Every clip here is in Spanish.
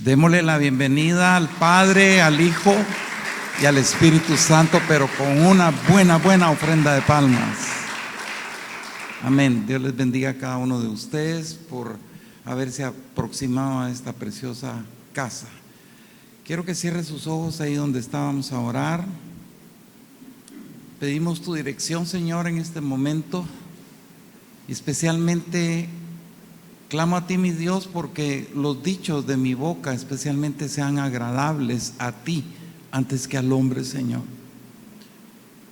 Démosle la bienvenida al Padre, al Hijo y al Espíritu Santo, pero con una buena ofrenda de palmas. Amén. Dios les bendiga a cada uno de ustedes por haberse aproximado a esta preciosa casa. Quiero que cierre sus ojos ahí donde estábamos a orar. Pedimos tu dirección, Señor, en este momento. Y especialmente clamo a ti, mi Dios, porque los dichos de mi boca especialmente sean agradables a ti antes que al hombre, Señor.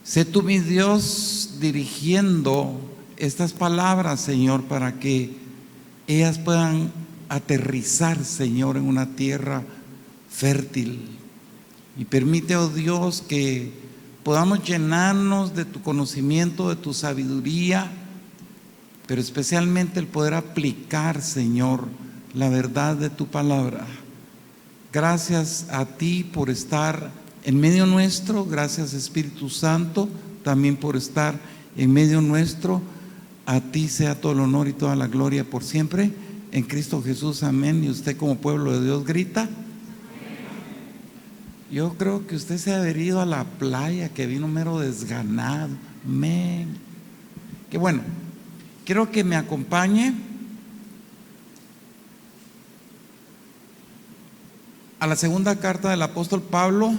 Sé tú, mi Dios, dirigiendo estas palabras, Señor, para que ellas puedan aterrizar, Señor, en una tierra fértil. Y permite, oh Dios, que podamos llenarnos de tu conocimiento, de tu sabiduría, pero especialmente el poder aplicar, Señor, la verdad de tu palabra. Gracias a ti por estar en medio nuestro. Gracias, Espíritu Santo, también por estar en medio nuestro. A ti sea todo el honor y toda la gloria por siempre, en Cristo Jesús, amén. Y usted como pueblo de Dios grita. Yo creo que usted se ha haber ido a la playa, que vino mero desganado. Amén. Qué bueno. Quiero que me acompañe a la segunda carta del apóstol Pablo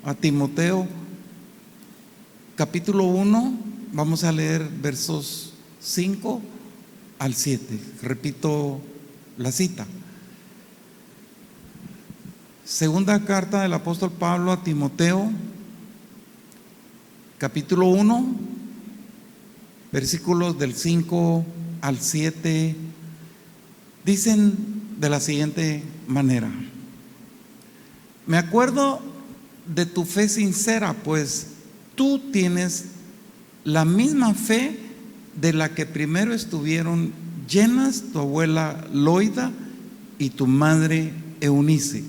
a Timoteo, capítulo 1. Vamos a leer versos 5 al 7. Repito la cita. Segunda carta del apóstol Pablo a Timoteo, capítulo 1, versículos del 5 al 7, dicen de la siguiente manera: me acuerdo de tu fe sincera, pues tú tienes la misma fe de la que primero estuvieron llenas tu abuela Loida y tu madre Eunice.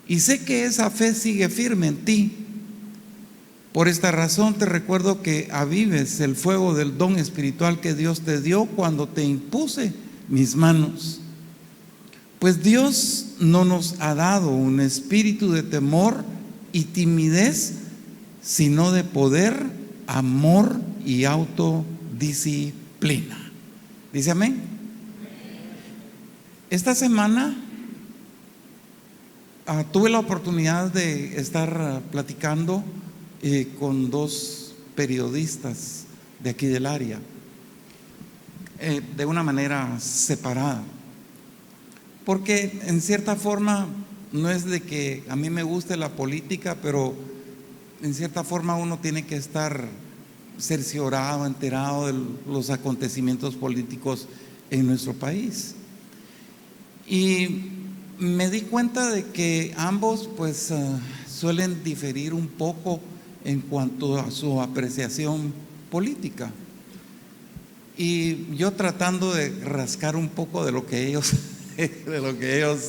Y sé que esa fe sigue firme en ti. Por esta razón te recuerdo que avives el fuego del don espiritual que Dios te dio cuando te impuse mis manos. Pues Dios no nos ha dado un espíritu de temor y timidez, sino de poder, amor y autodisciplina. ¿Dice amén? Esta semana tuve la oportunidad de estar platicando con dos periodistas de aquí del área, de una manera separada, porque en cierta forma no es de que a mí me guste la política, pero en cierta forma uno tiene que estar cerciorado, enterado de los acontecimientos políticos en nuestro país. Y me di cuenta de que ambos pues suelen diferir un poco en cuanto a su apreciación política, y yo tratando de rascar un poco de lo que ellos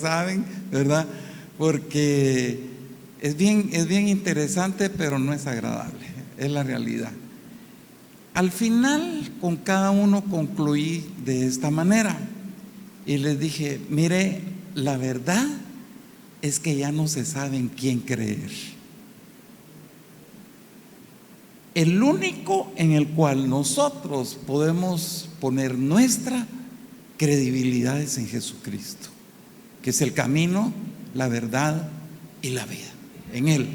saben, ¿verdad? Porque es bien interesante, pero no es agradable, es la realidad. Al final, con cada uno concluí de esta manera y les dije: mire, la verdad es que ya no se sabe en quién creer. El único en el cual nosotros podemos poner nuestra credibilidad es en Jesucristo, que es el camino, la verdad y la vida. En Él.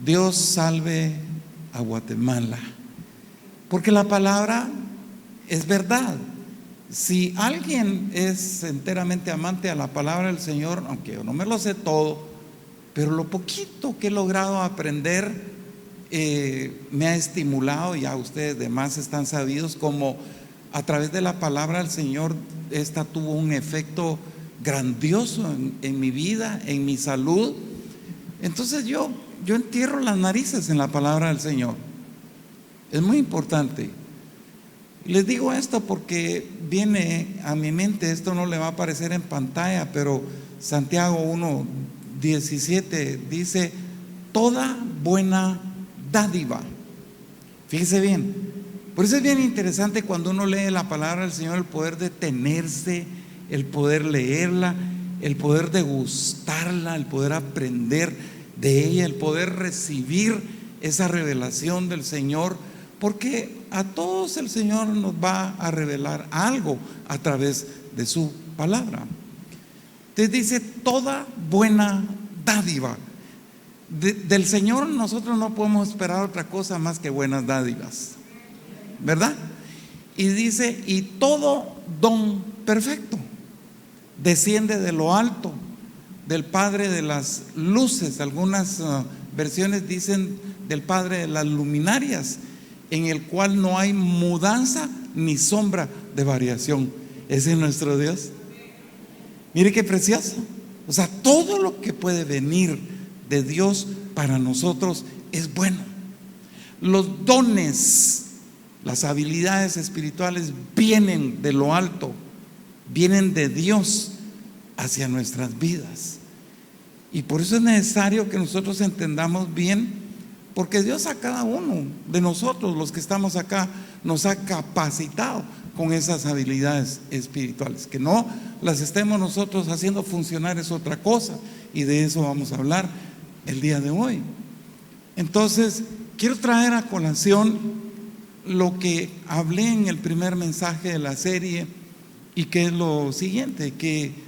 Dios salve a Guatemala, porque la palabra es verdad. Si alguien es enteramente amante a la palabra del Señor, aunque yo no me lo sé todo, pero lo poquito que he logrado aprender me ha estimulado. Ya ustedes demás están sabidos como a través de la palabra del Señor esta tuvo un efecto grandioso en mi vida, en mi salud. Entonces yo entierro las narices en la palabra del Señor. Es muy importante. Les digo esto porque viene a mi mente, esto no le va a aparecer en pantalla, pero Santiago 1:17 dice: toda buena dádiva. Fíjese bien, por eso es bien interesante cuando uno lee la palabra del Señor, el poder detenerse, el poder leerla el poder degustarla, el poder aprender de ella, el poder recibir esa revelación del Señor, porque a todos el Señor nos va a revelar algo a través de su palabra. Entonces dice: toda buena dádiva. Del Señor nosotros no podemos esperar otra cosa más que buenas dádivas, ¿verdad? Y dice: y todo don perfecto desciende de lo alto, del Padre de las luces. Algunas versiones dicen del Padre de las luminarias, en el cual no hay mudanza ni sombra de variación. Ese es nuestro Dios. Mire qué precioso. O sea, todo lo que puede venir de Dios para nosotros es bueno. Los dones, las habilidades espirituales vienen de lo alto, vienen de Dios hacia nuestras vidas. Y por eso es necesario que nosotros entendamos bien, porque Dios a cada uno de nosotros, los que estamos acá, nos ha capacitado con esas habilidades espirituales. Que no las estemos nosotros haciendo funcionar es otra cosa, y de eso vamos a hablar el día de hoy. Entonces, quiero traer a colación lo que hablé en el primer mensaje de la serie, y que es lo siguiente: que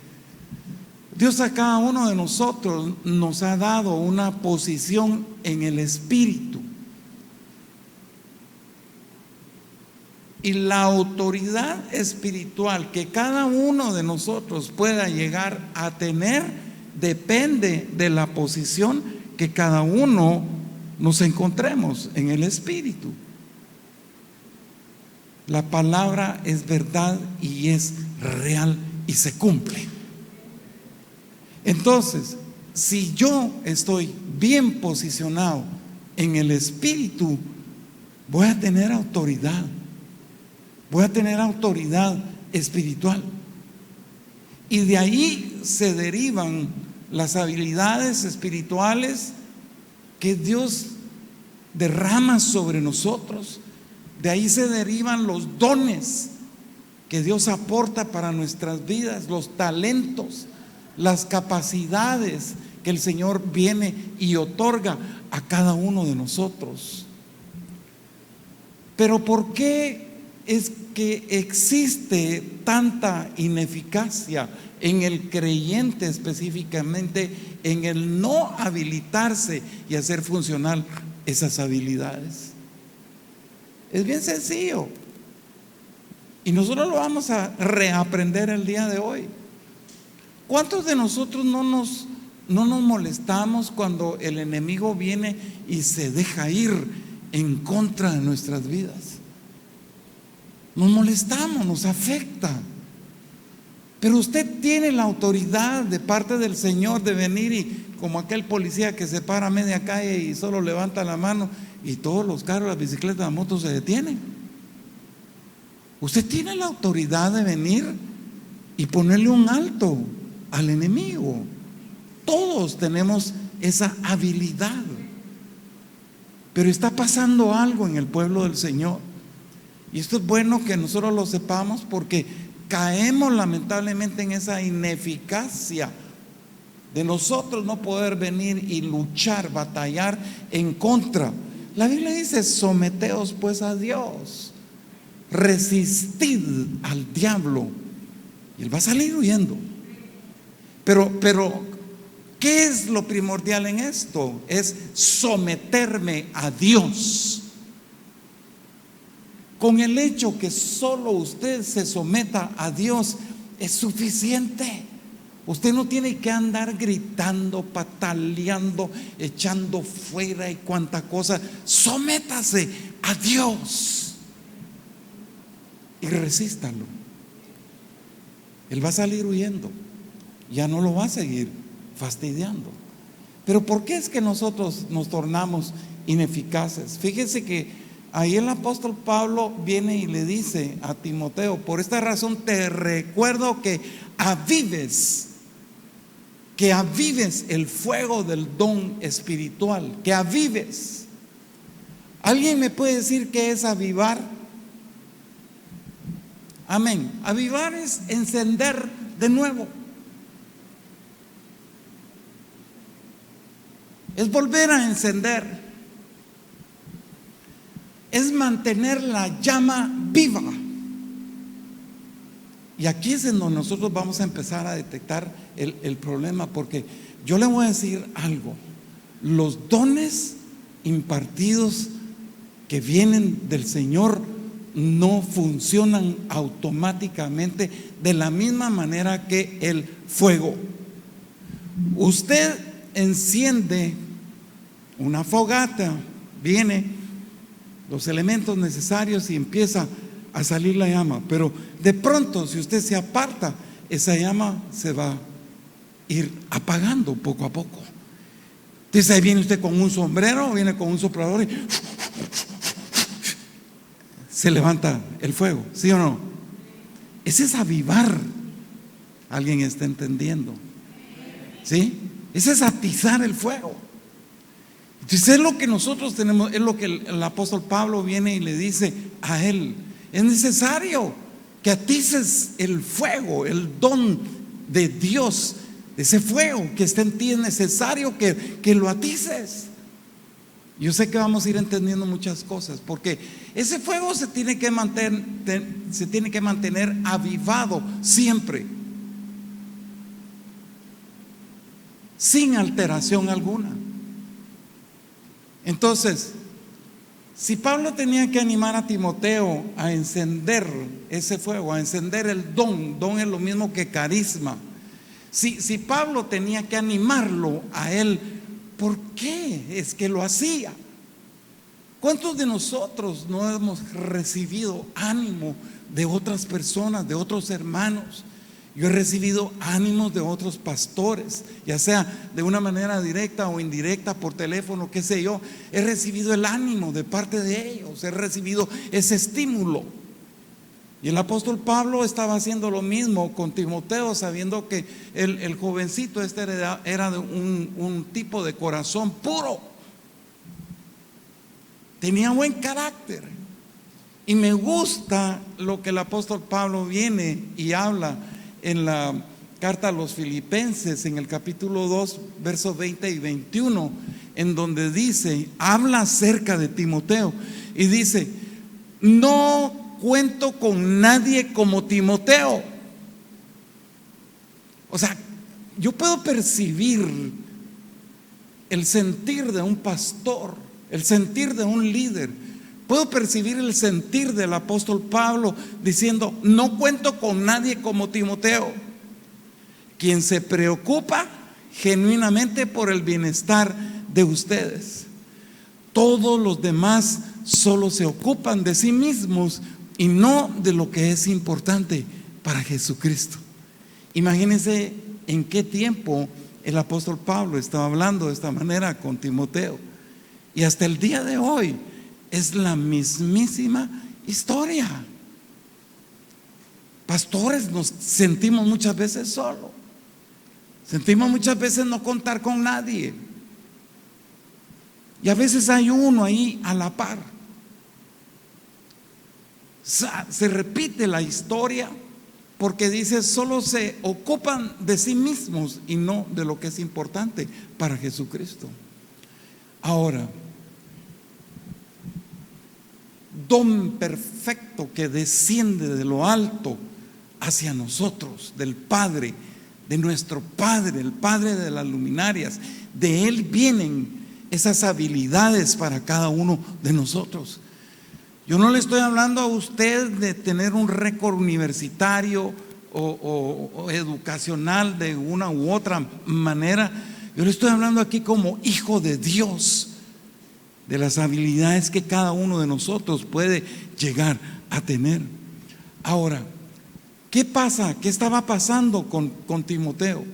Dios a cada uno de nosotros nos ha dado una posición en el Espíritu, y la autoridad espiritual que cada uno de nosotros pueda llegar a tener depende de la posición que cada uno nos encontremos en el Espíritu. La palabra es verdad y es real y se cumple. Entonces, si yo estoy bien posicionado en el Espíritu, voy a tener autoridad. Voy a tener autoridad espiritual. Y de ahí se derivan las habilidades espirituales que Dios derrama sobre nosotros. De ahí se derivan los dones que Dios aporta para nuestras vidas, los talentos, las capacidades que el Señor viene y otorga a cada uno de nosotros. Pero ¿por qué es que existe tanta ineficacia en el creyente, específicamente en el no habilitarse y hacer funcionar esas habilidades? Es bien sencillo, y nosotros lo vamos a reaprender el día de hoy. ¿Cuántos de nosotros no nos molestamos cuando el enemigo viene y se deja ir en contra de nuestras vidas? Nos molestamos, nos afecta. Pero usted tiene la autoridad de parte del Señor de venir, y como aquel policía que se para a media calle y solo levanta la mano y todos los carros, las bicicletas, las motos se detienen. Usted tiene la autoridad de venir y ponerle un alto al enemigo. Todos tenemos esa habilidad. Pero está pasando algo en el pueblo del Señor, y esto es bueno que nosotros lo sepamos, porque caemos lamentablemente en esa ineficacia de nosotros no poder venir y luchar, batallar en contra. La Biblia dice: someteos pues a Dios, resistid al diablo y él va a salir huyendo. Pero ¿qué es lo primordial en esto? Es someterme a Dios. Con el hecho que solo usted se someta a Dios es suficiente. Usted no tiene que andar gritando, pataleando, echando fuera y cuanta cosa. Sométase a Dios y resístalo. Él va a salir huyendo, ya no lo va a seguir fastidiando. Pero ¿por qué es que nosotros nos tornamos ineficaces? Fíjese que ahí el apóstol Pablo viene y le dice a Timoteo: por esta razón te recuerdo que avives el fuego del don espiritual, que avives. ¿Alguien me puede decir qué es avivar? Amén. Avivar es encender de nuevo. es volver a encender, es mantener la llama viva. Y aquí es en donde nosotros vamos a empezar a detectar el problema, porque yo le voy a decir algo: los dones impartidos que vienen del Señor no funcionan automáticamente de la misma manera que el fuego. Usted enciende una fogata, viene los elementos necesarios y empieza a salir la llama, pero de pronto, si usted se aparta, esa llama se va a ir apagando poco a poco. Entonces ahí viene usted con un sombrero, viene con un soplador y se levanta el fuego, ¿sí o no? Ese es avivar. ¿Alguien está entendiendo? ¿Sí? Ese es atizar el fuego. Entonces es lo que nosotros tenemos, es lo que el apóstol Pablo viene y le dice a él: es necesario que atices el fuego, el don de Dios, ese fuego que está en ti, es necesario que lo atices. Yo sé que vamos a ir entendiendo muchas cosas, porque ese fuego se tiene que mantener avivado siempre, sin alteración alguna. Entonces, si Pablo tenía que animar a Timoteo a encender ese fuego, a encender el don es lo mismo que carisma. Si Pablo tenía que animarlo a él, ¿por qué es que lo hacía? ¿Cuántos de nosotros no hemos recibido ánimo de otras personas, de otros hermanos? Yo he recibido ánimos de otros pastores, ya sea de una manera directa o indirecta, por teléfono, qué sé yo. He recibido el ánimo de parte de ellos, he recibido ese estímulo. Y el apóstol Pablo estaba haciendo lo mismo con Timoteo, sabiendo que el jovencito era de un tipo de corazón puro, tenía buen carácter. Y me gusta lo que el apóstol Pablo viene y habla en la carta a los Filipenses, en el capítulo 2, versos 20 y 21, en donde dice, habla acerca de Timoteo y dice: no cuento con nadie como Timoteo. O sea, yo puedo percibir el sentir de un pastor, el sentir de un líder. Puedo percibir el sentir del apóstol Pablo diciendo: no cuento con nadie como Timoteo, quien se preocupa genuinamente por el bienestar de ustedes. Todos los demás solo se ocupan de sí mismos y no de lo que es importante para Jesucristo. Imagínense en qué tiempo el apóstol Pablo estaba hablando de esta manera con Timoteo. Y hasta el día de hoy es la mismísima historia. Pastores nos sentimos muchas veces solos, sentimos muchas veces no contar con nadie, y a veces hay uno ahí a la par. Se repite la historia porque dice: solo se ocupan de sí mismos y no de lo que es importante para Jesucristo. Ahora, don perfecto que desciende de lo alto hacia nosotros, del Padre, de nuestro Padre, el Padre de las luminarias. De Él vienen esas habilidades para cada uno de nosotros. Yo no le estoy hablando a usted de tener un récord universitario o educacional de una u otra manera. Yo le estoy hablando aquí como hijo de Dios, de las habilidades que cada uno de nosotros puede llegar a tener. Ahora, ¿qué pasa? ¿Qué estaba pasando con Timoteo?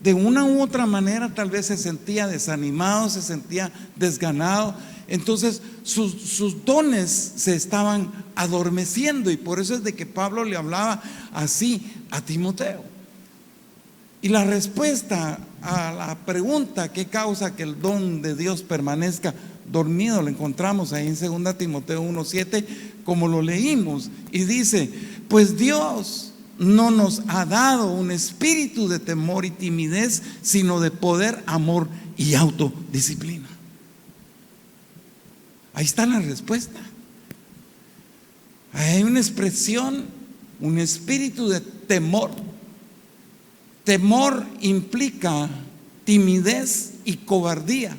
De una u otra manera tal vez se sentía desanimado, se sentía desganado. Entonces sus dones se estaban adormeciendo, y por eso es de que Pablo le hablaba así a Timoteo. Y la respuesta a la pregunta ¿qué causa que el don de Dios permanezca dormido? Lo encontramos ahí en 2 Timoteo 1:7, como lo leímos, y dice: pues Dios no nos ha dado un espíritu de temor y timidez, sino de poder, amor y autodisciplina. Ahí está la respuesta. Hay una expresión, un espíritu de temor. Temor implica timidez y cobardía.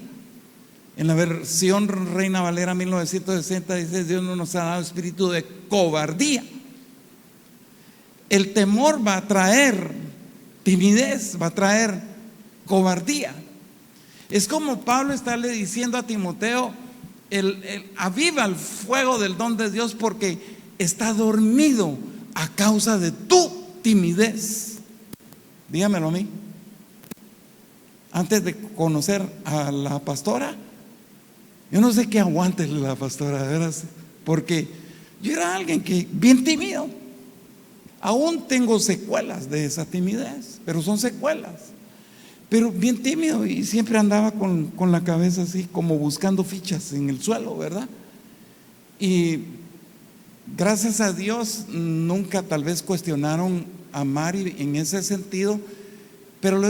En la versión Reina Valera 1960 dice: Dios no nos ha dado espíritu de cobardía. El temor va a traer timidez, va a traer cobardía. Es como Pablo está le diciendo a Timoteo: aviva el fuego del don de Dios, porque está dormido a causa de tu timidez. Dígamelo a mí. Antes de conocer a la pastora, yo no sé qué aguante la pastora, de veras, porque yo era alguien que bien tímido. Aún tengo secuelas de esa timidez, pero son secuelas. Pero bien tímido, y siempre andaba con la cabeza así, como buscando fichas en el suelo, ¿verdad? Y gracias a Dios nunca tal vez cuestionaron a Mari en ese sentido, pero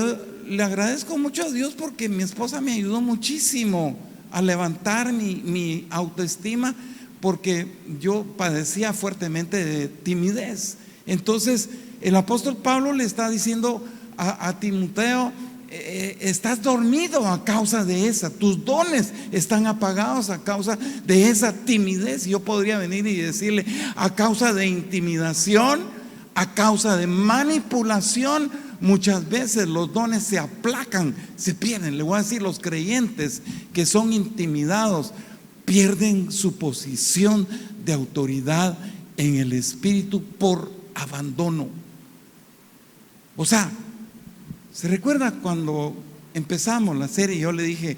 le agradezco mucho a Dios, porque mi esposa me ayudó muchísimo a levantar mi autoestima, porque yo padecía fuertemente de timidez. Entonces el apóstol Pablo le está diciendo a Timoteo: estás dormido a causa de esa, tus dones están apagados a causa de esa timidez. Yo podría venir y decirle: a causa de intimidación, a causa de manipulación, muchas veces los dones se aplacan, se pierden. Le voy a decir: los creyentes que son intimidados pierden su posición de autoridad en el espíritu por abandono. O sea, ¿se recuerda cuando empezamos la serie? Yo le dije: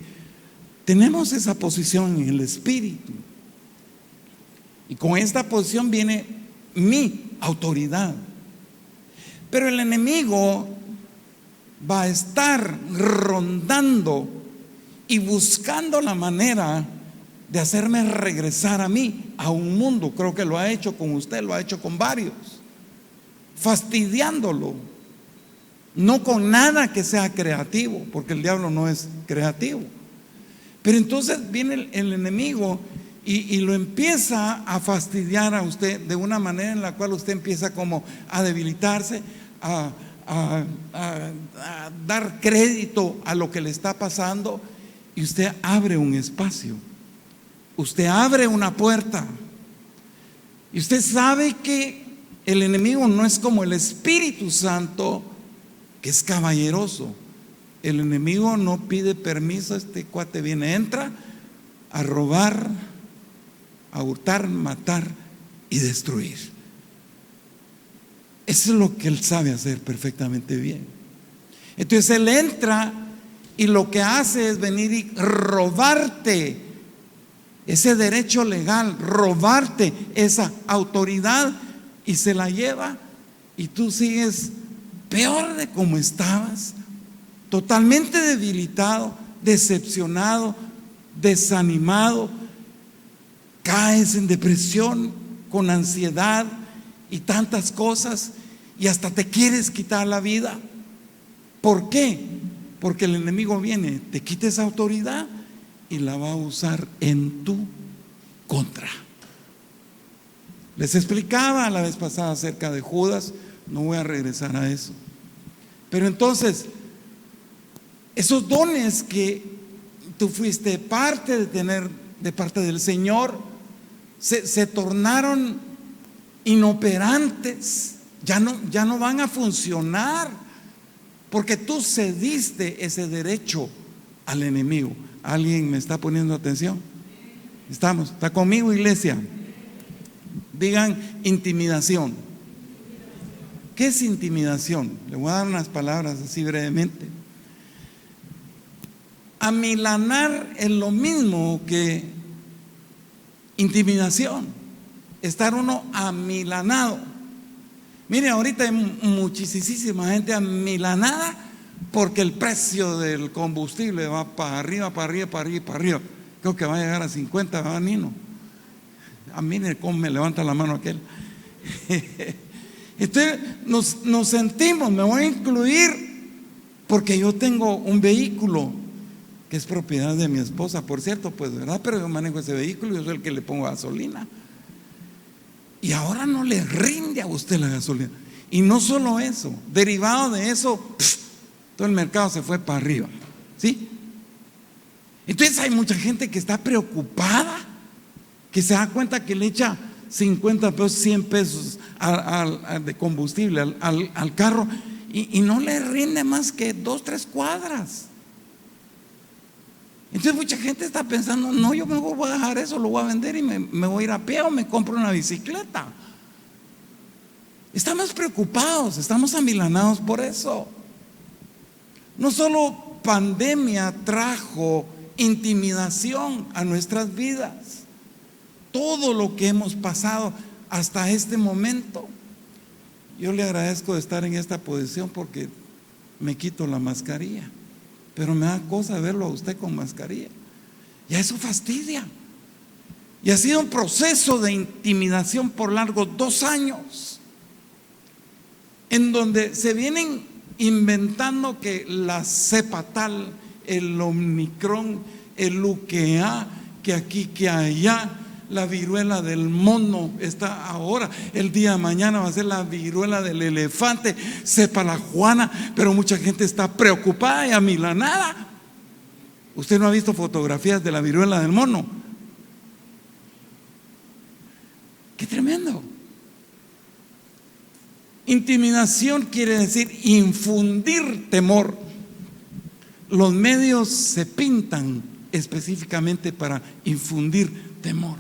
tenemos esa posición en el espíritu, y con esta posición viene mi autoridad. Pero el enemigo va a estar rondando y buscando la manera de hacerme regresar a mí, a un mundo. Creo que lo ha hecho con usted, lo ha hecho con varios, fastidiándolo. No con nada que sea creativo, porque el diablo no es creativo. Pero entonces viene el enemigo y lo empieza a fastidiar a usted de una manera en la cual usted empieza como a debilitarse, a dar crédito a lo que le está pasando, y usted abre un espacio, usted abre una puerta. Y usted sabe que el enemigo no es como el Espíritu Santo, que es caballeroso. El enemigo no pide permiso. Este cuate viene, entra a robar, a hurtar, matar y destruir. Eso es lo que él sabe hacer perfectamente bien. Entonces él entra y lo que hace es venir y robarte ese derecho legal, robarte esa autoridad, y se la lleva, y tú sigues peor de como estabas, totalmente debilitado, decepcionado, desanimado. Caes en depresión, con ansiedad y tantas cosas, y hasta te quieres quitar la vida. ¿Por qué? Porque el enemigo viene, te quita esa autoridad y la va a usar en tu contra. Les explicaba la vez pasada acerca de Judas, no voy a regresar a eso. Pero entonces, esos dones que tú fuiste parte de tener de parte del Señor se tornaron inoperantes, ya no van a funcionar, porque tú cediste ese derecho al enemigo. ¿Alguien me está poniendo atención? ¿Está conmigo, iglesia? Digan: intimidación. ¿Qué es intimidación? Le voy a dar unas palabras así brevemente. Amilanar es lo mismo que intimidación. Estar uno amilanado. Mire, ahorita hay muchísima gente amilanada porque el precio del combustible va para arriba, para arriba, para arriba, para arriba. Creo que va a llegar a 50, ¿verdad, Nino? A mí cómo me levanta la mano aquel. Entonces nos sentimos, me voy a incluir porque yo tengo un vehículo, que es propiedad de mi esposa, por cierto, pues, ¿verdad? Pero yo manejo ese vehículo, yo soy el que le pongo gasolina. Y ahora no le rinde a usted la gasolina. Y no solo eso, derivado de eso, todo el mercado se fue para arriba, ¿sí? Entonces hay mucha gente que está preocupada, que se da cuenta que le echa 50 pesos, 100 pesos de combustible al carro y no le rinde más que 2, 3 cuadras. Entonces mucha gente está pensando, no, yo mejor voy a dejar eso, lo voy a vender y me voy a ir a pie o me compro una bicicleta. Estamos preocupados, estamos amilanados por eso. No solo pandemia trajo intimidación a nuestras vidas, todo lo que hemos pasado hasta este momento. Yo le agradezco de estar en esta posición porque me quito la mascarilla, pero me da cosa verlo a usted con mascarilla. Y eso fastidia. Y ha sido un proceso de intimidación por largos 2 años, en donde se vienen inventando que la cepa tal, el Omicron, el UQA, que aquí, que allá, la viruela del mono está ahora, el día de mañana va a ser la viruela del elefante, cepa la juana, pero mucha gente está preocupada y amilanada. ¿Usted no ha visto fotografías de la viruela del mono? ¡Qué tremendo! Intimidación quiere decir infundir temor. Los medios se pintan específicamente para infundir temor.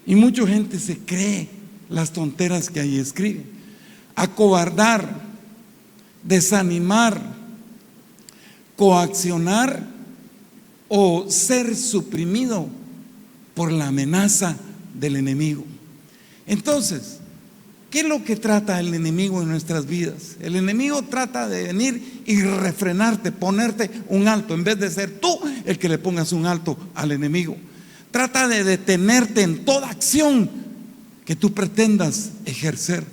Y mucha gente se cree las tonteras que ahí escriben. Acobardar, desanimar, coaccionar o ser suprimido por la amenaza del enemigo. Entonces, ¿qué es lo que trata el enemigo en nuestras vidas? El enemigo trata de venir y refrenarte, ponerte un alto, en vez de ser tú el que le pongas un alto al enemigo. Trata de detenerte en toda acción que tú pretendas ejercer.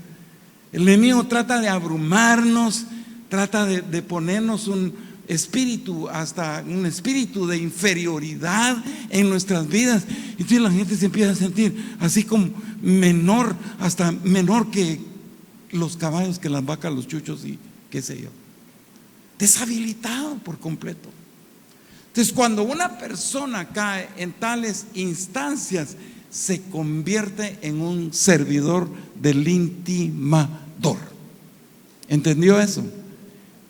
El enemigo trata de abrumarnos, trata de ponernos un espíritu, hasta un espíritu de inferioridad en nuestras vidas. Y entonces la gente se empieza a sentir así como menor, hasta menor que los caballos, que las vacas, los chuchos y qué sé yo. Deshabilitado por completo. Entonces, cuando una persona cae en tales instancias, se convierte en un servidor del intimador. ¿Entendió eso?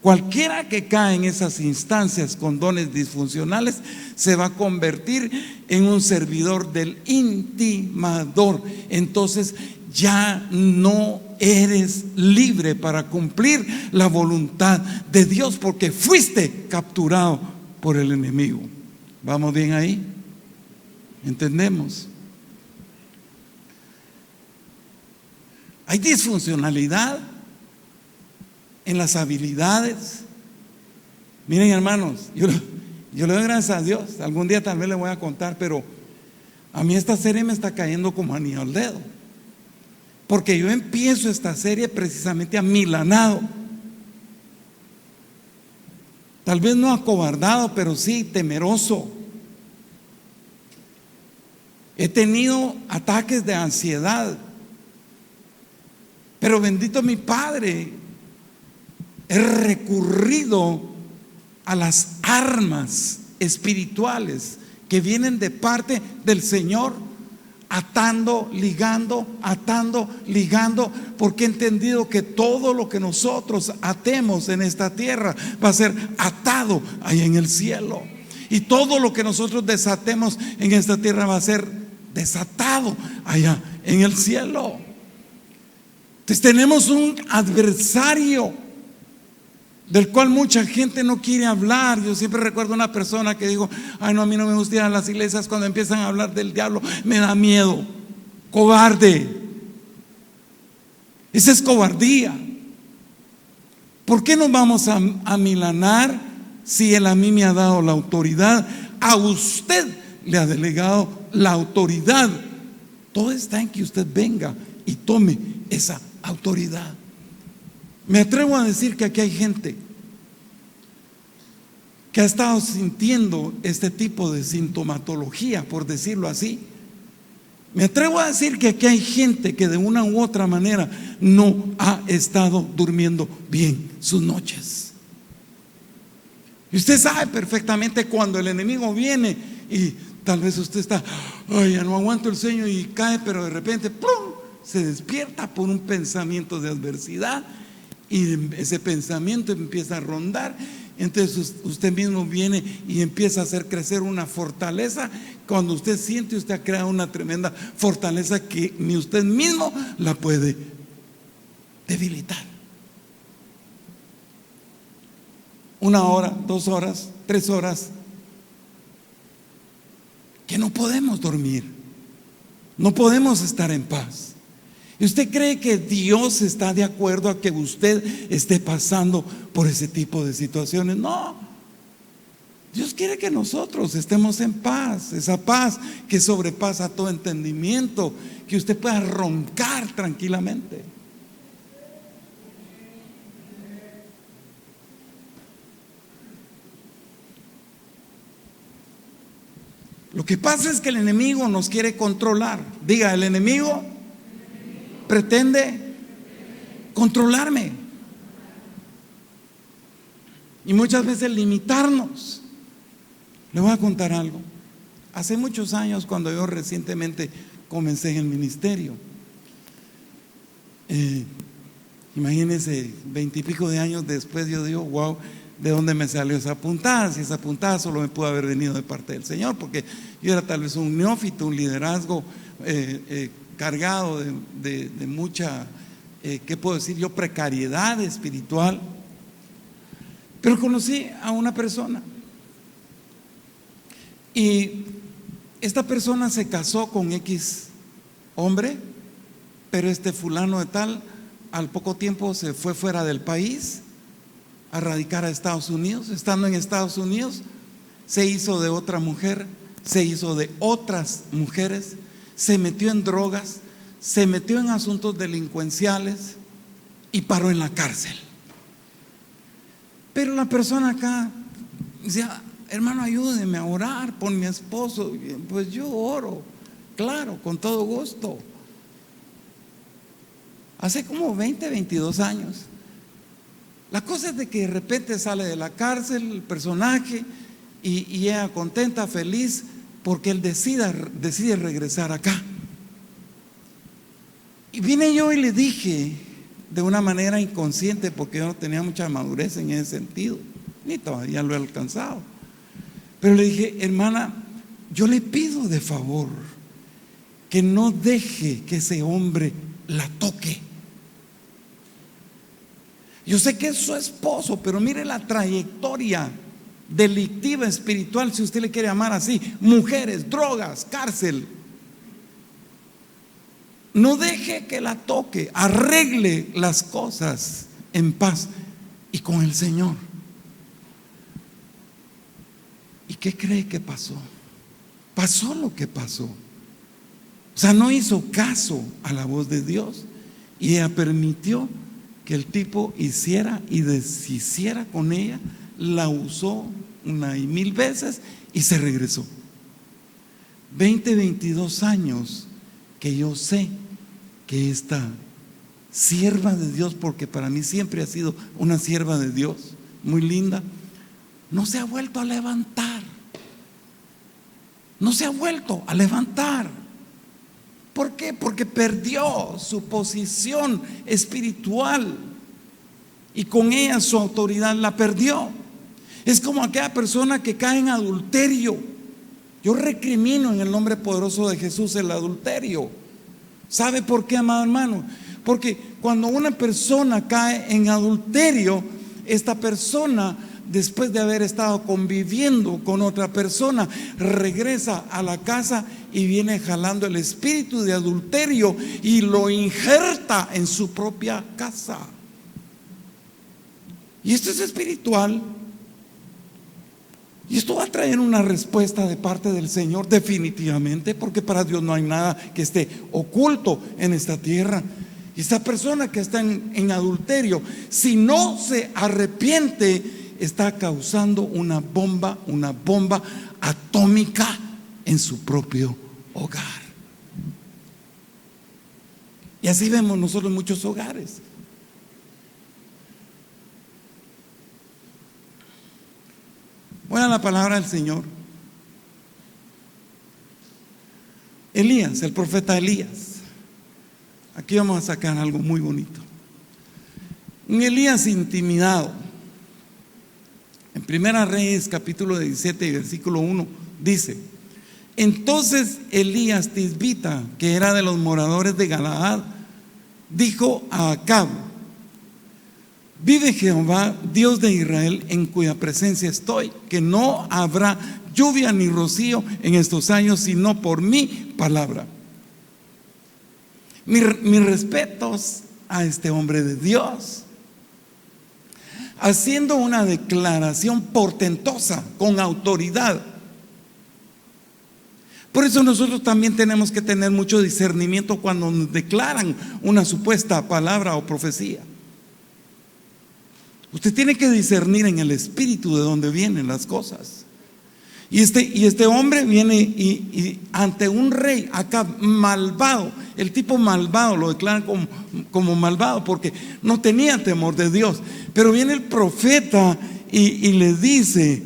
Cualquiera que cae en esas instancias con dones disfuncionales se va a convertir en un servidor del intimador. Entonces ya no eres libre para cumplir la voluntad de Dios, porque fuiste capturado por el enemigo. ¿Vamos bien ahí? ¿Entendemos? Hay disfuncionalidad en las habilidades. Miren, hermanos, yo le doy gracias a Dios. Algún día tal vez le voy a contar, pero a mí esta serie me está cayendo como anillo al dedo, porque yo empiezo esta serie precisamente amilanado, tal vez no acobardado, pero sí temeroso. He tenido ataques de ansiedad, pero bendito mi Padre, he recurrido a las armas espirituales que vienen de parte del Señor, atando, ligando, porque he entendido que todo lo que nosotros atemos en esta tierra va a ser atado ahí en el cielo, y todo lo que nosotros desatemos en esta tierra va a ser desatado allá en el cielo. Entonces tenemos un adversario del cual mucha gente no quiere hablar. Yo siempre recuerdo una persona que dijo: ay, no, a mí no me gusta ir a las iglesias, cuando empiezan a hablar del diablo me da miedo. Cobarde. Esa es cobardía. ¿Por qué nos vamos a amilanar si Él a mí me ha dado la autoridad? A usted le ha delegado la autoridad. Todo está en que usted venga y tome esa autoridad. Me atrevo a decir que aquí hay gente que ha estado sintiendo este tipo de sintomatología, por decirlo así. Me atrevo a decir que aquí hay gente que de una u otra manera no ha estado durmiendo bien sus noches. Y usted sabe perfectamente cuando el enemigo viene y tal vez usted está, ay, ya no aguanto el sueño, y cae, pero de repente ¡plum!, se despierta por un pensamiento de adversidad, y ese pensamiento empieza a rondar. Entonces usted mismo viene y empieza a hacer crecer una fortaleza. Cuando usted siente, usted ha creado una tremenda fortaleza que ni usted mismo la puede debilitar. 1 hora, 2 horas, 3 horas, que no podemos dormir, no podemos estar en paz. ¿Y usted cree que Dios está de acuerdo a que usted esté pasando por ese tipo de situaciones? No. Dios quiere que nosotros estemos en paz, esa paz que sobrepasa todo entendimiento, que usted pueda roncar tranquilamente. Lo que pasa es que el enemigo nos quiere controlar. Diga, el enemigo pretende controlarme y muchas veces limitarnos. Le voy a contar algo. Hace muchos años, cuando yo recientemente comencé en el ministerio, imagínense, 20 y pico de años después, yo digo, wow, ¿de dónde me salió esa puntada? Si esa puntada solo me pudo haber venido de parte del Señor, porque yo era tal vez un neófito, un liderazgo cargado de mucha, ¿qué puedo decir yo?, precariedad espiritual. Pero conocí a una persona, y esta persona se casó con X hombre, pero este fulano de tal al poco tiempo se fue fuera del país a radicar a Estados Unidos. Estando en Estados Unidos, se hizo de otra mujer, se hizo de otras mujeres, se metió en drogas, se metió en asuntos delincuenciales y paró en la cárcel. Pero la persona acá decía, hermano, ayúdeme a orar por mi esposo. Pues yo oro, claro, con todo gusto. Hace como 20, 22 años. La cosa es de que de repente sale de la cárcel el personaje y ella contenta, feliz, porque él decide regresar acá. Y vine yo y le dije de una manera inconsciente, porque yo no tenía mucha madurez en ese sentido, ni todavía lo he alcanzado, pero le dije, hermana, yo le pido de favor que no deje que ese hombre la toque. Yo sé que es su esposo, pero mire la trayectoria delictiva, espiritual, si usted le quiere llamar así: mujeres, drogas, cárcel. No deje que la toque, arregle las cosas en paz y con el Señor. ¿Y qué cree que pasó? Pasó lo que pasó. O sea, no hizo caso a la voz de Dios, y ella permitió que el tipo hiciera y deshiciera con ella. La usó 1 y 1000 veces y se regresó. 20, 22 años que yo sé que esta sierva de Dios, porque para mí siempre ha sido una sierva de Dios, muy linda, no se ha vuelto a levantar. No se ha vuelto a levantar. ¿Por qué? Porque perdió su posición espiritual, y con ella su autoridad la perdió. Es como aquella persona que cae en adulterio. Yo recrimino en el nombre poderoso de Jesús el adulterio. ¿Sabe por qué, amado hermano? Porque cuando una persona cae en adulterio, esta persona, después de haber estado conviviendo con otra persona, regresa a la casa y viene jalando el espíritu de adulterio y lo injerta en su propia casa. Y esto es espiritual, y esto va a traer una respuesta de parte del Señor, definitivamente, porque para Dios no hay nada que esté oculto en esta tierra. Y esta persona que está en adulterio, si no se arrepiente está causando una bomba atómica en su propio hogar. Y así vemos nosotros muchos hogares. Voy a la palabra del Señor. Elías, el profeta Elías. Aquí vamos a sacar algo muy bonito. Un Elías intimidado. En Primera Reyes, capítulo 17 y versículo 1, dice: entonces Elías Tisbita, que era de los moradores de Galaad, dijo a Acab: vive Jehová, Dios de Israel, en cuya presencia estoy, que no habrá lluvia ni rocío en estos años, sino por mi palabra. Mis respetos a este hombre de Dios, haciendo una declaración portentosa, con autoridad. Por eso nosotros también tenemos que tener mucho discernimiento cuando nos declaran una supuesta palabra o profecía. Usted tiene que discernir en el espíritu de dónde vienen las cosas. Y este hombre viene y ante un rey acá malvado, el tipo malvado, lo declaran como malvado porque no tenía temor de Dios. Pero viene el profeta y le dice: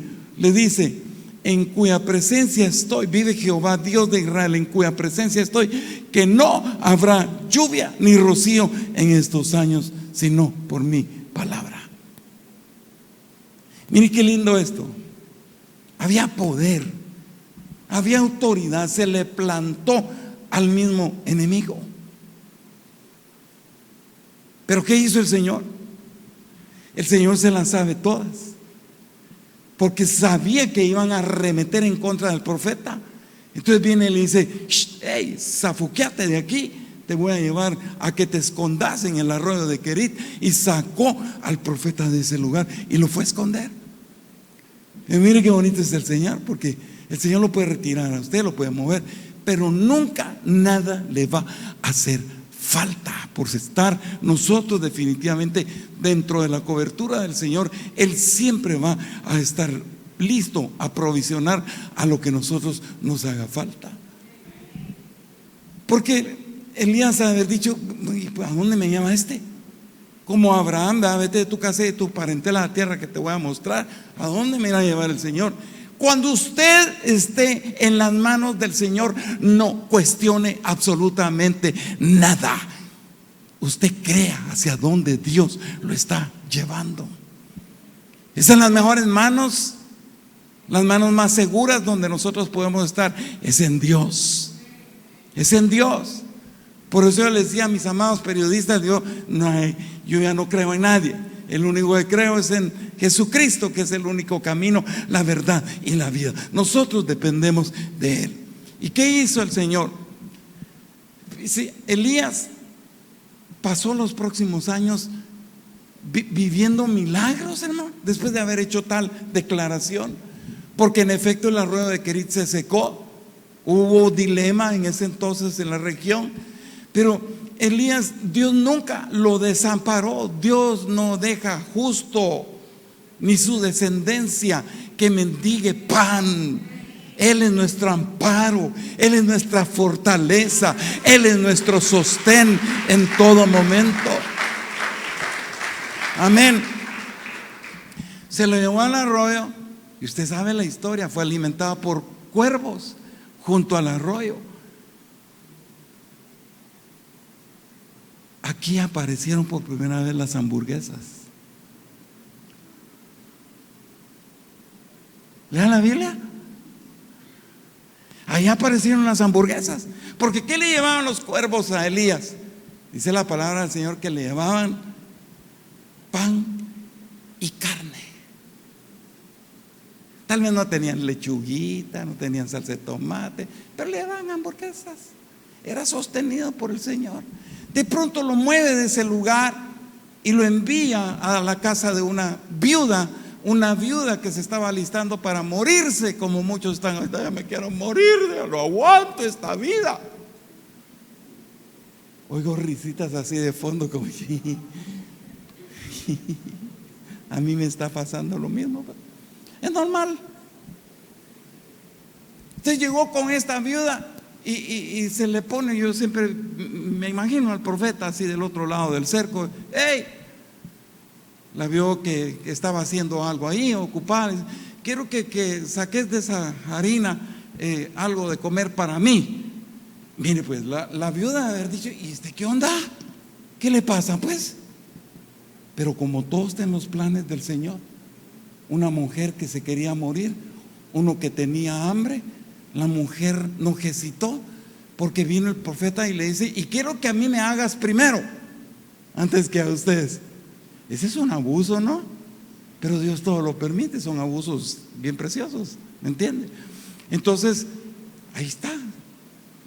en cuya presencia estoy, vive Jehová Dios de Israel, en cuya presencia estoy, que no habrá lluvia ni rocío en estos años, sino por mi palabra. Mire qué lindo esto. Había poder, había autoridad, se le plantó al mismo enemigo. Pero ¿qué hizo el Señor? El Señor se las sabe todas, porque sabía que iban a arremeter en contra del profeta. Entonces viene y le dice: hey, zafuqueate de aquí, te voy a llevar a que te escondas en el arroyo de Querit. Y sacó al profeta de ese lugar y lo fue a esconder. Y mire qué bonito es el Señor, porque el Señor lo puede retirar a usted, lo puede mover, pero nunca nada le va a hacer falta por estar nosotros definitivamente dentro de la cobertura del Señor. Él siempre va a estar listo a provisionar a lo que nosotros nos haga falta. Porque Elías ha de haber dicho: ¿a dónde me llama este? Como Abraham, vete de tu casa y de tu parentela a la tierra que te voy a mostrar. ¿A dónde me va a llevar el Señor? Cuando usted esté en las manos del Señor, no cuestione absolutamente nada. Usted crea hacia dónde Dios lo está llevando. Esas son las mejores manos, las manos más seguras donde nosotros podemos estar. Es en Dios. Es en Dios. Por eso yo les decía a mis amados periodistas: yo ya no creo en nadie. El único que creo es en Jesucristo, que es el único camino, la verdad y la vida. Nosotros dependemos de Él. ¿Y qué hizo el Señor? Elías pasó los próximos años viviendo milagros, hermano, después de haber hecho tal declaración. Porque en efecto el arroyo de Querit se secó. Hubo dilema en ese entonces en la región. Pero Elías, Dios nunca lo desamparó. Dios no deja justo ni su descendencia que mendigue pan. Él es nuestro amparo, Él es nuestra fortaleza, Él es nuestro sostén en todo momento. Amén. Se lo llevó al arroyo y usted sabe la historia. Fue alimentado por cuervos junto al arroyo. Aquí aparecieron por primera vez las hamburguesas. Lean la Biblia. Ahí aparecieron las hamburguesas. Porque ¿qué le llevaban los cuervos a Elías? Dice la palabra del Señor que le llevaban pan y carne. Tal vez no tenían lechuguita, no tenían salsa de tomate, pero le llevaban hamburguesas. Era sostenido por el Señor. De pronto lo mueve de ese lugar y lo envía a la casa de una viuda que se estaba alistando para morirse, como muchos están ahorita: ya me quiero morir, ya no aguanto esta vida. Oigo risitas así de fondo como a mí me está pasando lo mismo. Es normal. Usted llegó con esta viuda y se le pone, yo siempre me imagino al profeta así del otro lado del cerco. ¡Hey! La vio que estaba haciendo algo ahí, ocupada. Quiero que saques de esa harina algo de comer para mí. Mire, pues la viuda haber dicho: ¿y este qué onda? ¿Qué le pasa, pues? Pero como todo está en los planes del Señor, una mujer que se quería morir, uno que tenía hambre, la mujer no hesitó, porque vino el profeta y le dice: y quiero que a mí me hagas primero, antes que a ustedes. Ese es un abuso, ¿no? Pero Dios todo lo permite, son abusos bien preciosos, ¿me entiende? Entonces, ahí está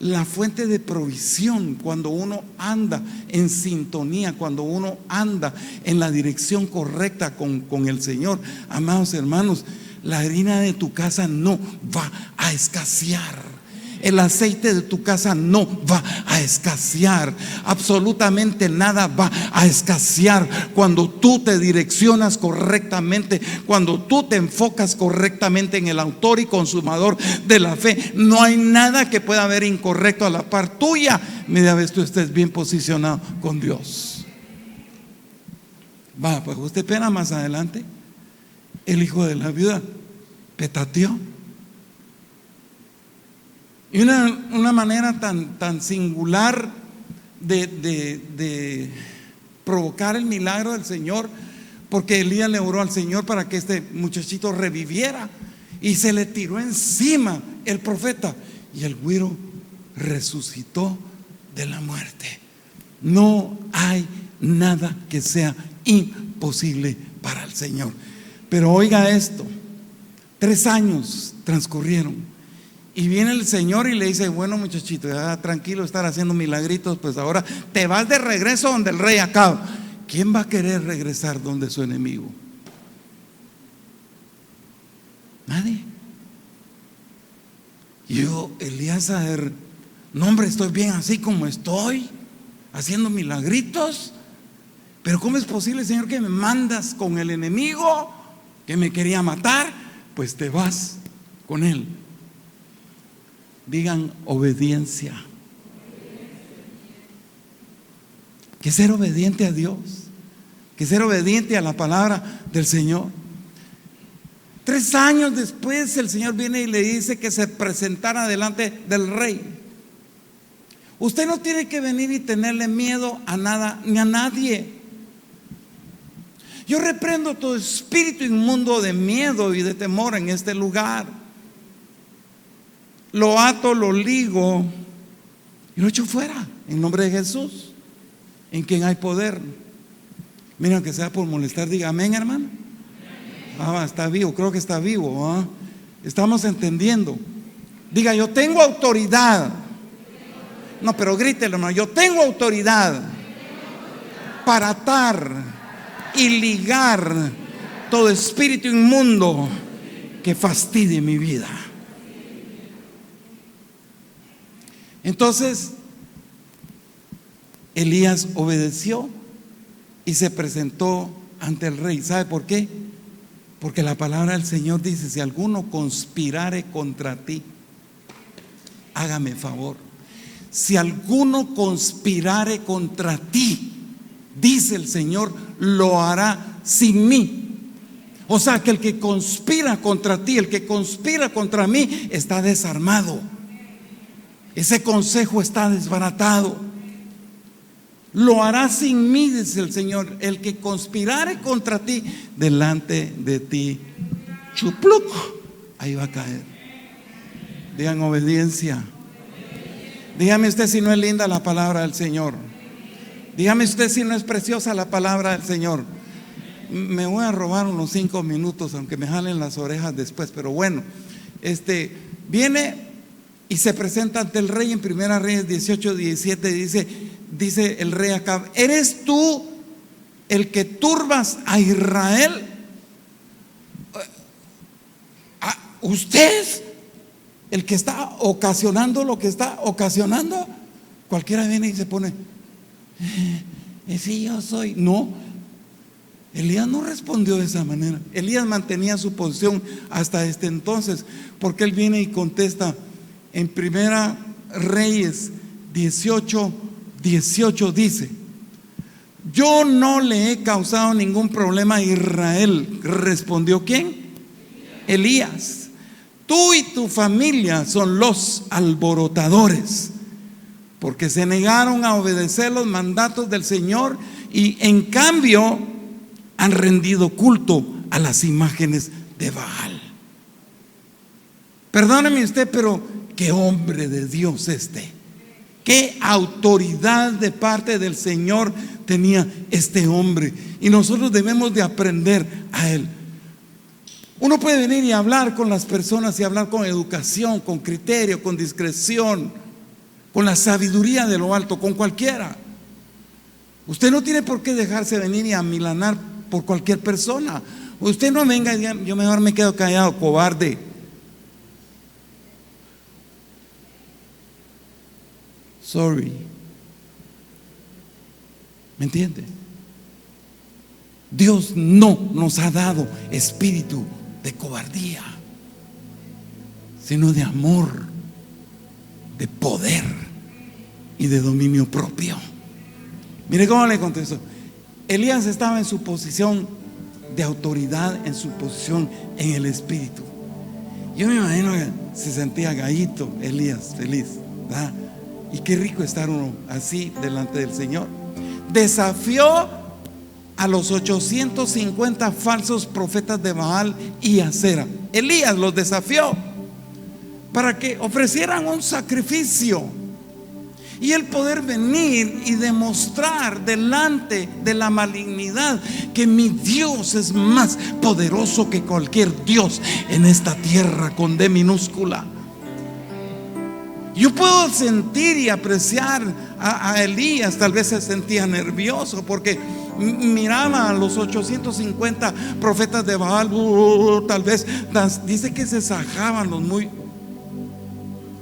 la fuente de provisión. Cuando uno anda en sintonía, cuando uno anda en la dirección correcta con el Señor, amados hermanos, la harina de tu casa no va a escasear. El aceite de tu casa no va a escasear. Absolutamente nada va a escasear cuando tú te direccionas correctamente, cuando tú te enfocas correctamente en el autor y consumador de la fe. No hay nada que pueda haber incorrecto a la par tuya, media vez tú estés bien posicionado con Dios. Va, pues usted espera más adelante. El hijo de la viuda petateó. Y una manera tan singular de provocar el milagro del Señor, porque Elías le oró al Señor para que este muchachito reviviera, y se le tiró encima el profeta, y el güiro resucitó de la muerte. No hay nada que sea imposible para el Señor. Pero oiga esto: 3 años transcurrieron. Y viene el Señor y le dice: bueno, muchachito, ya tranquilo, estar haciendo milagritos, pues ahora te vas de regreso donde el rey Acab. ¿Quién va a querer regresar donde su enemigo? Nadie. Y yo, Elíasar, no, hombre, estoy bien así como estoy, haciendo milagritos. Pero ¿cómo es posible, Señor, que me mandas con el enemigo que me quería matar? Pues te vas con él. Digan: obediencia. Que ser obediente a Dios, que ser obediente a la palabra del Señor. 3 años después el Señor viene y le dice que se presentara delante del rey. Usted no tiene que venir y tenerle miedo a nada ni a nadie. Yo reprendo todo espíritu inmundo de miedo y de temor en este lugar. Lo ato, lo ligo y lo echo fuera en nombre de Jesús, en quien hay poder. Mira, que sea por molestar, diga amén, hermano. Está vivo, creo que está vivo, ¿eh? Estamos entendiendo. Diga: yo tengo autoridad. No, pero grítelo, hermano: yo tengo autoridad para atar y ligar todo espíritu inmundo que fastidie mi vida. Entonces Elías obedeció y se presentó ante el rey. ¿Sabe por qué? Porque la palabra del Señor dice: si alguno conspirare contra ti, hágame favor. Si alguno conspirare contra ti, dice el Señor, lo hará sin mí. O sea que el que conspira contra ti, el que conspira contra mí, está desarmado. Ese consejo está desbaratado. Lo hará sin mí, dice el Señor. El que conspirare contra ti, delante de ti, chupluc, ahí va a caer. Digan: obediencia. Dígame usted si no es linda la palabra del Señor. Dígame usted si no es preciosa la palabra del Señor. Me voy a robar unos 5 minutos, aunque me jalen las orejas después, pero bueno, viene y se presenta ante el rey en 1 Reyes 18:17. Dice el rey Acab: ¿eres tú el que turbas a Israel? ¿Usted el que está ocasionando lo que está ocasionando? Cualquiera viene y se pone: sí, yo soy. No, Elías no respondió de esa manera. Elías mantenía su posición hasta este entonces, porque él viene y contesta en Primera Reyes 18:18 dice: yo no le he causado ningún problema a Israel. ¿Respondió quién? Elías. Tú y tu familia son los alborotadores, porque se negaron a obedecer los mandatos del Señor y en cambio han rendido culto a las imágenes de Baal. Perdóneme usted, pero qué hombre de Dios qué autoridad de parte del Señor tenía este hombre, y nosotros debemos de aprender a él. Uno puede venir y hablar con las personas y hablar con educación, con criterio, con discreción, con la sabiduría de lo alto, con cualquiera. Usted no tiene por qué dejarse venir y amilanar por cualquier persona. Usted no venga y diga: yo mejor me quedo callado, cobarde. Sorry. ¿Me entiende? Dios no nos ha dado espíritu de cobardía, sino de amor, de poder y de dominio propio. Mire cómo le contesto. Elías estaba en su posición de autoridad, en su posición en el espíritu. Yo me imagino que se sentía gallito Elías, feliz, ¿verdad? Y qué rico estar uno así delante del Señor. Desafió a los 850 falsos profetas de Baal y Acera. Elías los desafió para que ofrecieran un sacrificio y el poder venir y demostrar delante de la malignidad que mi Dios es más poderoso que cualquier Dios en esta tierra con D minúscula. Yo puedo sentir y apreciar a Elías. Tal vez se sentía nervioso porque miraba a los 850 profetas de Baal. Tal vez dice que se sajaban los muy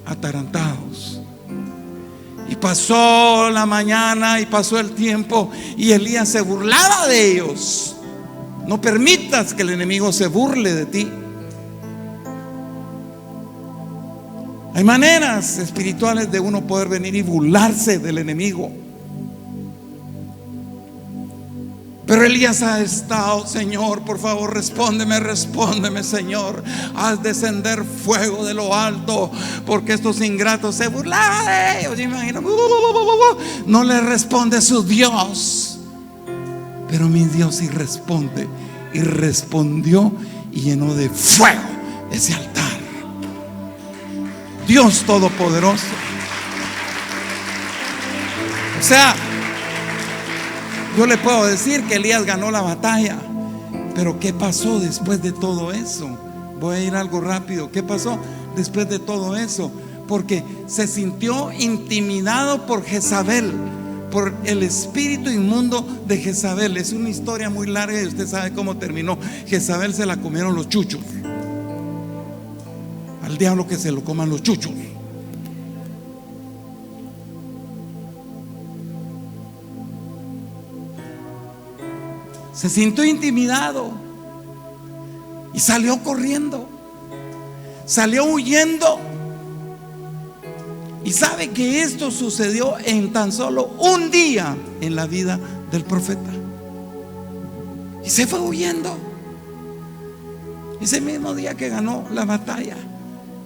atarantados. Y pasó la mañana y pasó el tiempo y Elías se burlaba de ellos. No permitas que el enemigo se burle de ti. Hay maneras espirituales de uno poder venir y burlarse del enemigo. Pero Elías ha estado: Señor, por favor, respóndeme, Señor. Haz descender fuego de lo alto, porque estos ingratos se burlaban de ellos. Imagino, no le responde su Dios, pero mi Dios sí responde. Y respondió y llenó de fuego ese altar. Dios Todopoderoso. O sea, yo le puedo decir que Elías ganó la batalla, pero ¿qué pasó después de todo eso? Voy a ir algo rápido. ¿Qué pasó después de todo eso? Porque se sintió intimidado por Jezabel, por el espíritu inmundo de Jezabel. Es una historia muy larga y usted sabe cómo terminó. Jezabel se la comieron los chuchos. Al diablo que se lo coman los chuchos. Se sintió intimidado y salió corriendo, salió huyendo. Y sabe que esto sucedió en tan solo un día en la vida del profeta. Y se fue huyendo. Ese mismo día que ganó la batalla,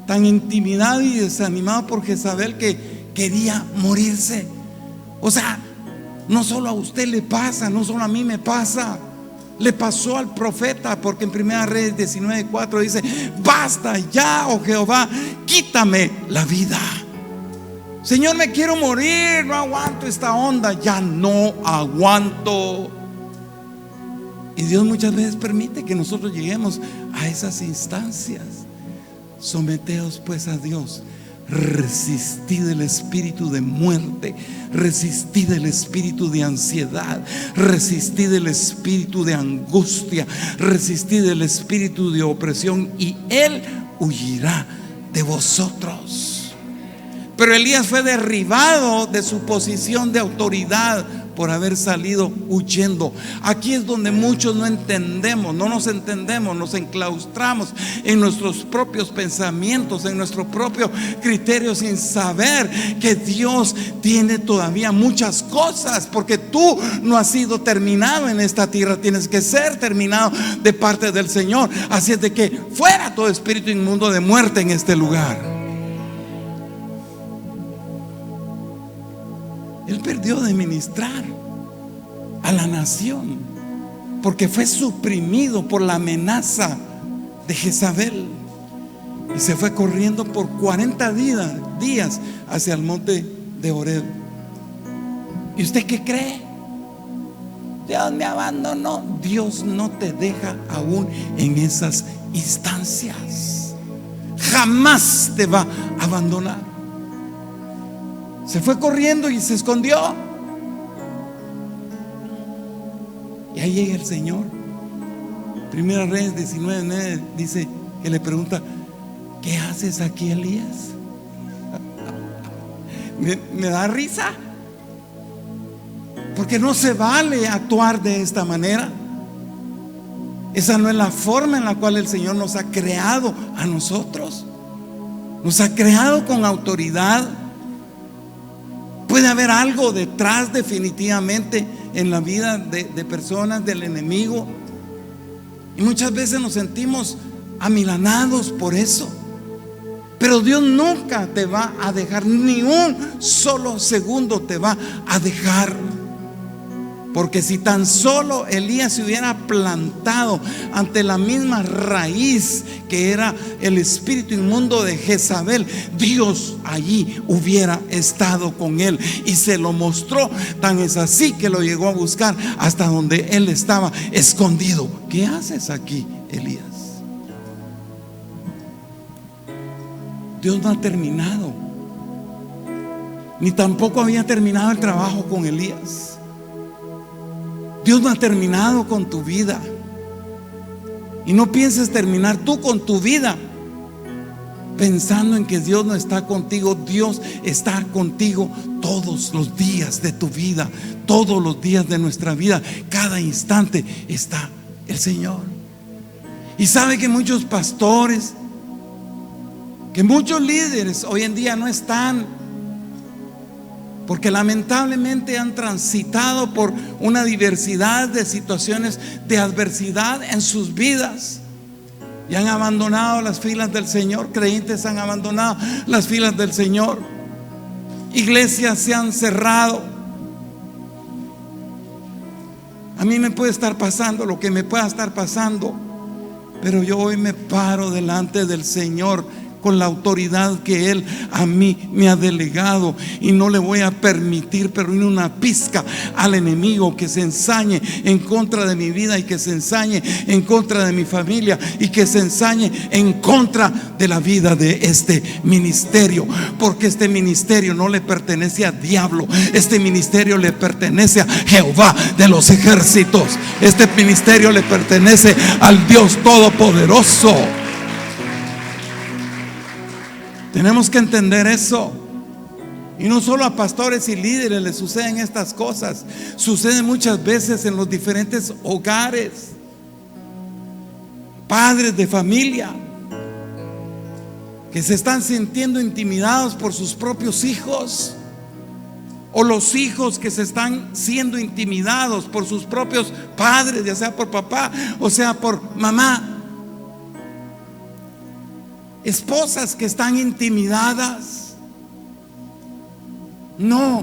tan intimidado y desanimado por Jezabel que quería morirse. O sea, no solo a usted le pasa, no solo a mí me pasa. Le pasó al profeta, porque en Primera Reyes 19:4 dice: basta ya, oh Jehová, quítame la vida. Señor, me quiero morir, no aguanto esta onda, ya no aguanto. Y Dios muchas veces permite que nosotros lleguemos a esas instancias. Someteos pues a Dios, resistid el espíritu de muerte, resistid el espíritu de ansiedad, resistid el espíritu de angustia, resistid el espíritu de opresión y Él huirá de vosotros. Pero Elías fue derribado de su posición de autoridad por haber salido huyendo. Aquí es donde muchos no entendemos, no nos entendemos, nos enclaustramos en nuestros propios pensamientos, en nuestro propio criterio, sin saber que Dios tiene todavía muchas cosas, porque tú no has sido terminado en esta tierra, tienes que ser terminado de parte del Señor. Así es de que fuera todo espíritu inmundo de muerte en este lugar. Él perdió de ministrar a la nación porque fue suprimido por la amenaza de Jezabel y se fue corriendo por 40 días hacia el monte de Horeb. ¿Y usted qué cree? Dios me abandonó. Dios no te deja aún en esas instancias. Jamás te va a abandonar. Se fue corriendo y se escondió. Y ahí llega el Señor. Primera Reyes 19:9 dice que le pregunta: ¿qué haces aquí, Elías? Me da risa, porque no se vale actuar de esta manera. Esa no es la forma en la cual el Señor nos ha creado a nosotros. Nos ha creado con autoridad. Puede haber algo detrás definitivamente en la vida de personas, del enemigo, y muchas veces nos sentimos amilanados por eso. Pero Dios nunca te va a dejar, ni un solo segundo te va a dejar. Porque si tan solo Elías se hubiera plantado ante la misma raíz que era el espíritu inmundo de Jezabel, Dios allí hubiera estado con él y se lo mostró. Tan es así que lo llegó a buscar hasta donde él estaba escondido. ¿Qué haces aquí, Elías? Dios no ha terminado, ni tampoco había terminado el trabajo con Elías. Dios no ha terminado con tu vida. Y no pienses terminar tú con tu vida pensando en que Dios no está contigo. Dios está contigo todos los días de tu vida, todos los días de nuestra vida. Cada instante está el Señor. Y sabe que muchos pastores, que muchos líderes hoy en día no están, porque lamentablemente han transitado por una diversidad de situaciones de adversidad en sus vidas y han abandonado las filas del Señor. Creyentes han abandonado las filas del Señor. Iglesias se han cerrado. A mí me puede estar pasando lo que me pueda estar pasando, pero yo hoy me paro delante del Señor con la autoridad que Él a mí me ha delegado, y no le voy a permitir, pero ni una pizca, al enemigo que se ensañe en contra de mi vida, y que se ensañe en contra de mi familia, y que se ensañe en contra de la vida de este ministerio. Porque este ministerio no le pertenece al diablo, este ministerio le pertenece a Jehová de los ejércitos. Este ministerio le pertenece al Dios Todopoderoso. Tenemos que entender eso. Y no solo a pastores y líderes les suceden estas cosas, sucede muchas veces en los diferentes hogares. Padres de familia que se están sintiendo intimidados por sus propios hijos, o los hijos que se están siendo intimidados por sus propios padres, ya sea por papá o sea por mamá. Esposas que están intimidadas. No.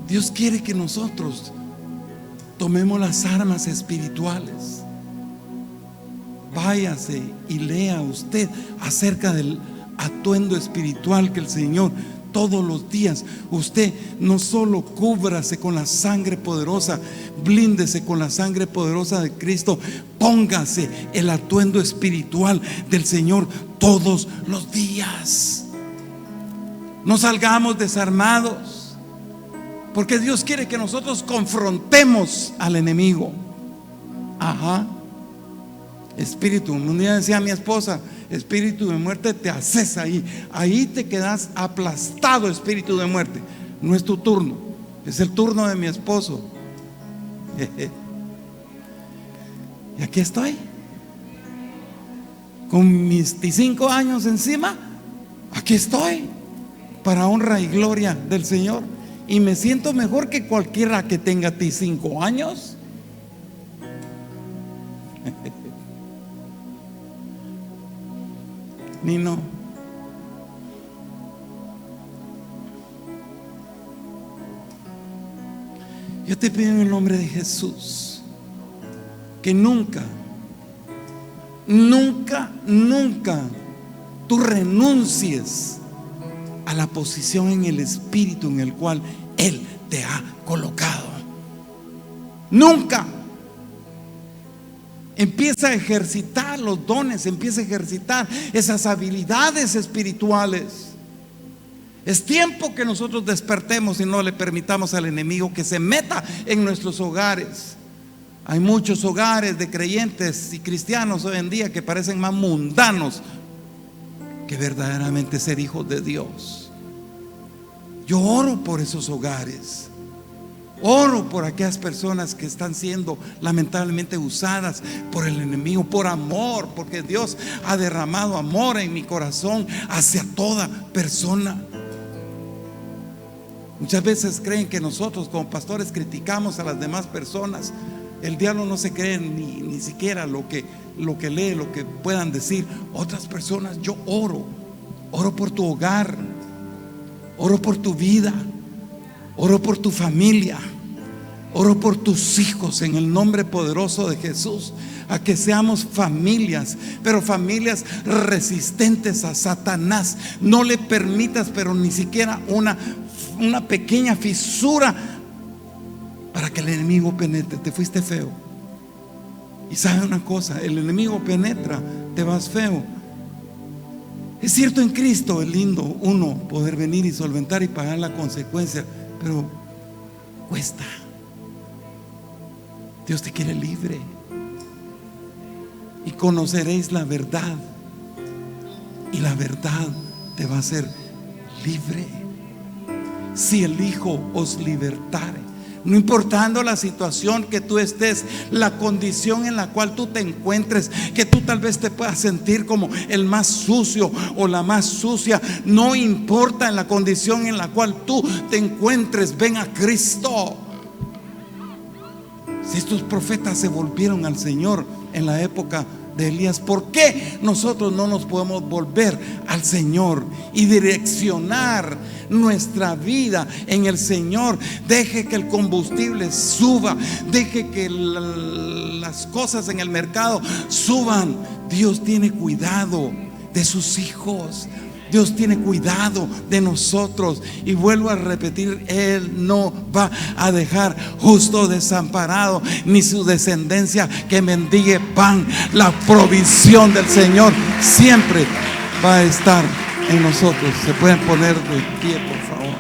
Dios quiere que nosotros tomemos las armas espirituales. Váyase y lea usted acerca del atuendo espiritual que el Señor todos los días. Usted no solo cúbrase con la sangre poderosa, blíndese con la sangre poderosa de Cristo, póngase el atuendo espiritual del Señor todos los días. No salgamos desarmados, porque Dios quiere que nosotros confrontemos al enemigo. Ajá. Espíritu, un día decía mi esposa: espíritu de muerte, te haces ahí te quedas aplastado, espíritu de muerte. No es tu turno. Es el turno de mi esposo. Y aquí estoy, con mis 5 años encima. Aquí estoy, para honra y gloria del Señor. Y me siento mejor que cualquiera que tenga 5 años. Nino, yo te pido en el nombre de Jesús que nunca tú renuncies a la posición en el Espíritu en el cual Él te ha colocado. Nunca. Empieza a ejercitar los dones, empieza a ejercitar esas habilidades espirituales. Es tiempo que nosotros despertemos y no le permitamos al enemigo que se meta en nuestros hogares. Hay muchos hogares de creyentes y cristianos hoy en día que parecen más mundanos que verdaderamente ser hijos de Dios. Yo oro por esos hogares. Oro por aquellas personas que están siendo lamentablemente usadas por el enemigo, por amor, porque Dios ha derramado amor en mi corazón hacia toda persona. Muchas veces creen que nosotros como pastores criticamos a las demás personas. El diablo no se cree ni siquiera lo que lee, lo que puedan decir otras personas. Yo oro por tu hogar, oro por tu vida, oro por tu familia, oro por tus hijos en el nombre poderoso de Jesús, a que seamos familias, pero familias resistentes a Satanás. No le permitas, pero ni siquiera una pequeña fisura para que el enemigo penetre. Te fuiste feo. Y sabe una cosa, el enemigo penetra, te vas feo. Es cierto, en Cristo es lindo uno poder venir y solventar y pagar la consecuencia, pero cuesta. Dios te quiere libre. Y conoceréis la verdad, y la verdad te va a hacer libre. Si el Hijo os libertare, no importando la situación que tú estés, la condición en la cual tú te encuentres, que tú tal vez te puedas sentir como el más sucio o la más sucia, no importa en la condición en la cual tú te encuentres, ven a Cristo. Si estos profetas se volvieron al Señor en la época de Elías, ¿por qué nosotros no nos podemos volver al Señor y direccionar nuestra vida en el Señor? Deje que el combustible suba, deje que las cosas en el mercado suban. Dios tiene cuidado de sus hijos. Dios tiene cuidado de nosotros. Y vuelvo a repetir, Él no va a dejar justo desamparado, ni su descendencia que mendigue pan. La provisión del Señor siempre va a estar en nosotros. Se pueden poner de pie, por favor.